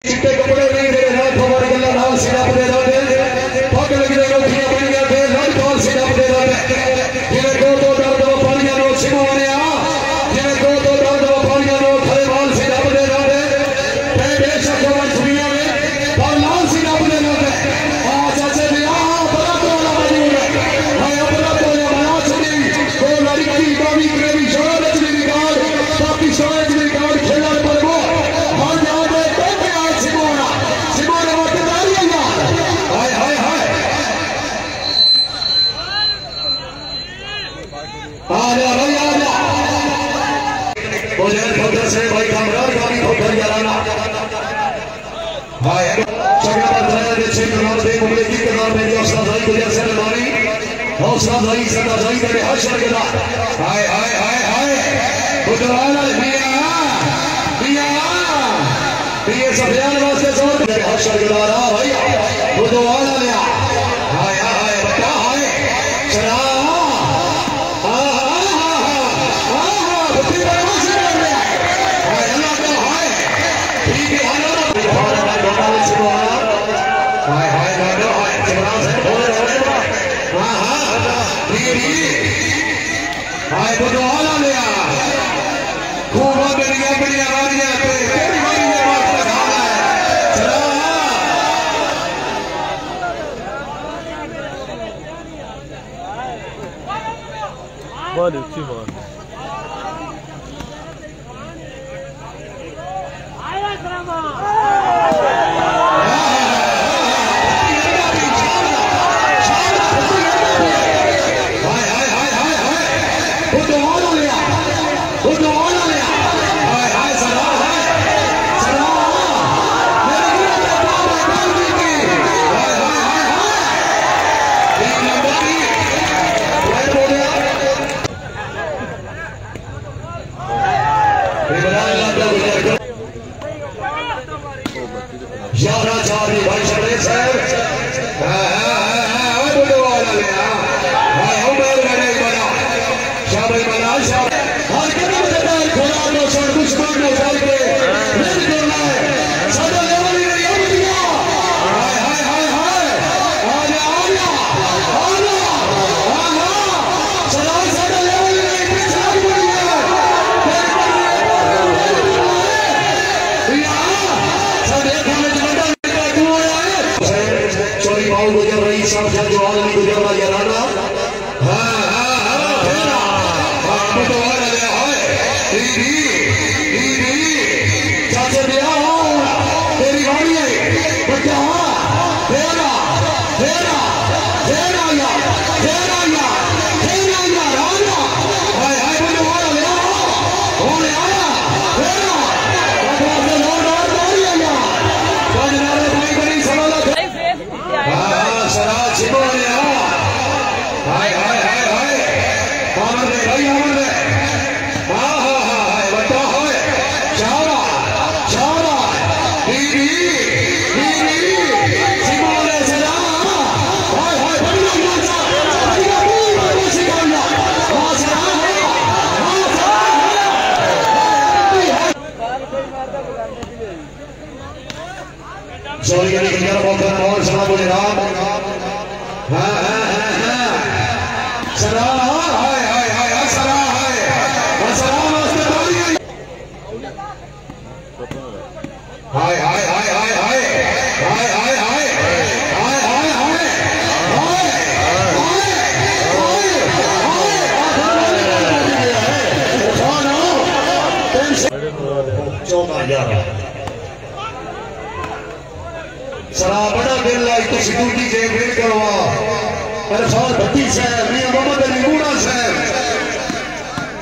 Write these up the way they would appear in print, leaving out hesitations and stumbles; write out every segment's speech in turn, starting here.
चिट्टे कपड़े नहीं दे रात हमारे गल्ला नाल सीधा दे दे पग लगी दे उठिया बनिया दे लड़ कॉल सीधा दे दे जिने को तो दर्द वो पानिया नो सिमोनिया जिने को तो दर्द वो पानिया नो खरे वाल सीधा दे दे ते बेशक जवान दुनिया में और लाल सीधा दे दे आ चाचे दिया बड़ा तो वाला मौजूद है भाई अपना तो ये बना छड़ी को लड़की बावी ग्रेवी शोर रजनी निकाल बाकी शोर रजनी निकाल खेला पर वो मान जा दे सिमोना सिमोना वक्त दारी है यार हाय हाय हाय आजा भाई आजा मुझे खबर से भाई कामरान का भी खबर याराना भाई चंगा बताया दे छे कनाल दे मुझे की कनाल में हौसला भाई को जैसे मारी हौसला भाई सदा भाई मेरे हशर के दा हाय हाय हाय हाय बुधवार मियां ये सब यार वास्ते जोर मेरे हशर के दा भाई बुधवार लिया हाय हाय बता हाय चला हाय बुधवार लिया खूब बढ़िया बढ़िया वारियां पे तेरी वारियां वास्ते खाना है चला बहुत अच्छी बात आया ड्रामा यारा चारी भाई शबे साहब बुधवार लिया हाय उमर गड़े बना शाबाश बना शाबाश हर कदम से पैर खोला नो सर दुश्मन नो चल के मिल करना है सदा लेवल में याद दिया हाय हाय हाय हाय आजा आजा आजा आजा सदा सदा लेवल में पीछे लग पड़ी है सदा खाने गुजर रही सब जो आदमी गुजर रहा याराना हां हां हां तेरा बुधवार ले हाय दीदी चाचा दिया तेरी गाड़ी है बच्चा तेरा तेरा तेरा यार तेरा यार तेरा यार आना हाय हाय बुधवार ले हो ले आया तेरा बुधवार से लोड और गाड़ी है यार बजनारे भाई बड़ी सवाल सरा सिमोनिया हाय हाय हाय हाय आमर दे भाई आमर दे हां हां हाय बता हाय चारा चारा दीदी सिमोनिया सरा हाय हाय बढ़िया नाचा बढ़िया पूरा सिमोनिया हां सरा हां सरा जोरी के निकल बहुत और सरा बोले राम हां हां हां सरा हाय हाय हाय सरा हाय सरा वास्ते बोली हाय हाय हाय हाय हाय हाय हाय हाय हाय हाय हाय सरा बड़ा दिल लाई तो सिक्योरिटी के वेट करवा अरफात भट्टी साहब मियां मोहम्मद अली मूड़ा साहब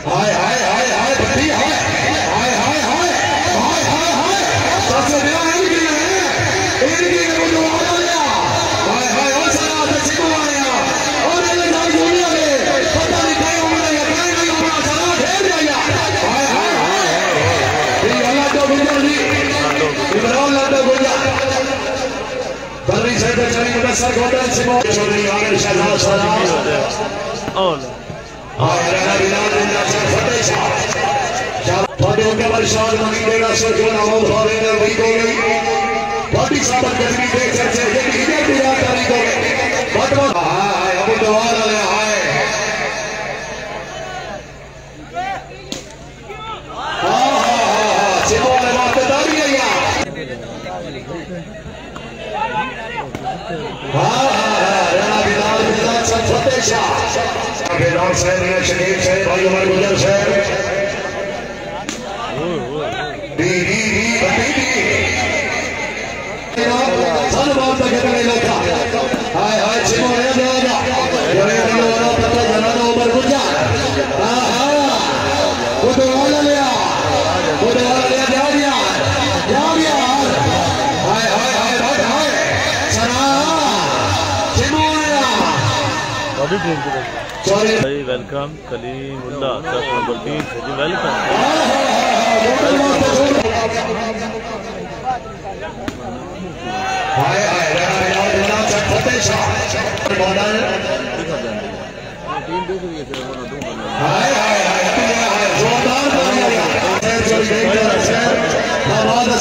हाय हाय हाय हाय भट्टी हाय हाय हाय हाय हाय हाय हाय सबसे बड़ा इनकी है बुधवार लिया हाय हाय और सरा से सिमोनिया और ये जान दुनिया में पता नहीं कहीं होना या कहीं नहीं होना सरा ढेर जाएगा हाय हाय हाय ये अल्लाह का गुजर जी इमरान लाडो गुजर बर्री से चली के सर गोदन से चोरी आने शहजाद सलाम और हाय रहा बिलाल दिन से फतेह शाह थोड़े के वर्षाद मनी देगा सो जो ना हो थोड़े ने वही को गई भट्टी साहब गजनी देख चर्चे ये हिजर पूरा तारीख हो बटवा हाय अब दवाल ले हाय चिमोले मातेदारी है या राणा बिलाल बिलाल सत्ते शाह बिलाल साहब ने शकील साहब भाई उमर गुजर साहब दी सलमान तक नहीं लगा हाय हाय चिमोले जा जा ये वाला पता जना तो उमर गुजर वो दवाल ले जा दिया हाय हाय हाय हाय सना चिमोले भाई वेलकम कलीमुल्लाह सर नंबर 3 जी वेलकम हाय हाय राणा फतेह शाह बॉर्डर हाय हाय हाय जोरदार बढ़िया चल गई सर आवाज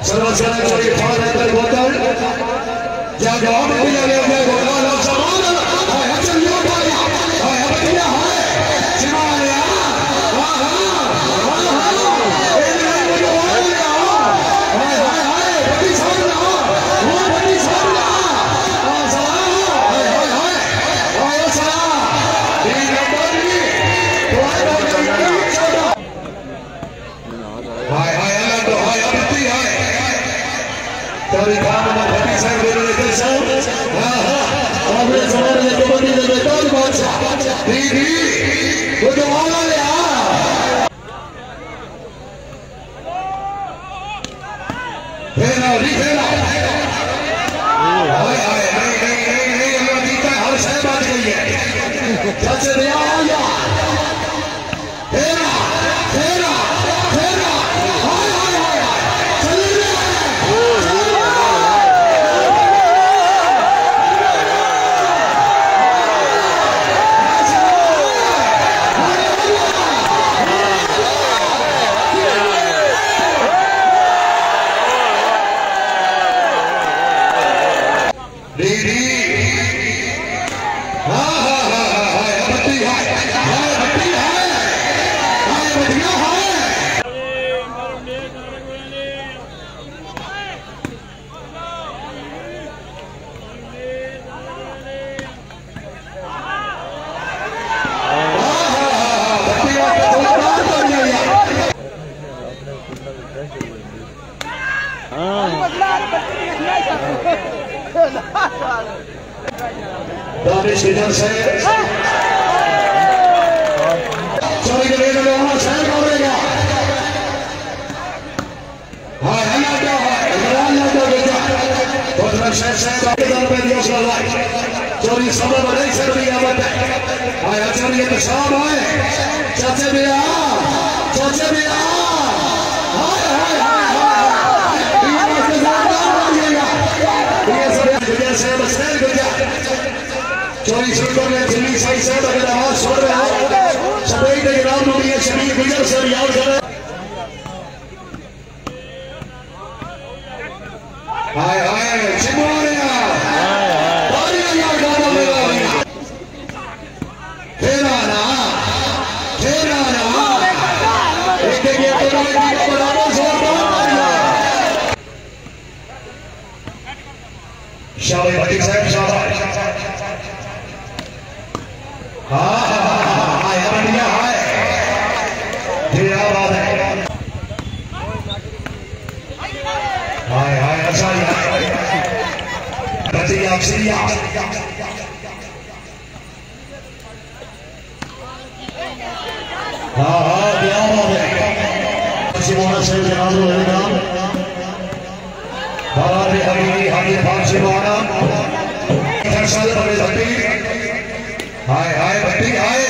सर्वसना चोरी फाड़ कर बोतल जा जवाब दिया गया है बोतल और सामान हाय चल यो पाया हाय बढ़िया हाय चिमालिया वाह वाह ए नहीं मुझे हाय हाय हाय बड़ी सामने वो बड़ी सामने आ सलाम हाय हाय हाय हाय सलाम ये नंबर भी हाय हाय अल्लाह तो हाय अबती हाय तभी काम में भट्टी साहब बोल रहे थे साहब हां हां आपने समाज में कबड्डी में बेकार बादशाह दीदी वो तो वाला ले आ फेरा रिफेरा हाय हाय नहीं अल्लाह जीता हर शय बात गई है चाचे दिया आ जा फेरा फेरा फेरा हाय हाय हाय चल दानिश इधर से चोरी के लिए वहां शहर करेगा हाय अल्लाह क्या है अल्लाह क्या बेटा बहुत शहर से बाकी दर पे दिया सलाह चोरी सबब नहीं सर भी आवत है हाय चोरी के शाम है चाचे भी हाय हाय हाय ये सब गुजर से बसर गुजर चोरी सुनकर में दिल्ली साई साहब अगर आवाज सुन रहे हो सभी के नाम में ये शरीर गुजर सर याद करें हाय हाय चिमोलिया बारिया याद गाना मेरा फेरा ना एक ये तो नहीं बनाना जोरदार शाबाश भट्टी साहब शाबाश हाय बढ़िया हाय क्या बात है हाय हाय अच्छा बच्चे आप सीरिया हाँ क्या बात है सिमोना से जनाब रहेगा बाबा भी हमीदी हाजी पाक सिमोना फैसल बड़े भट्टी हाय हाय भट्टी हाय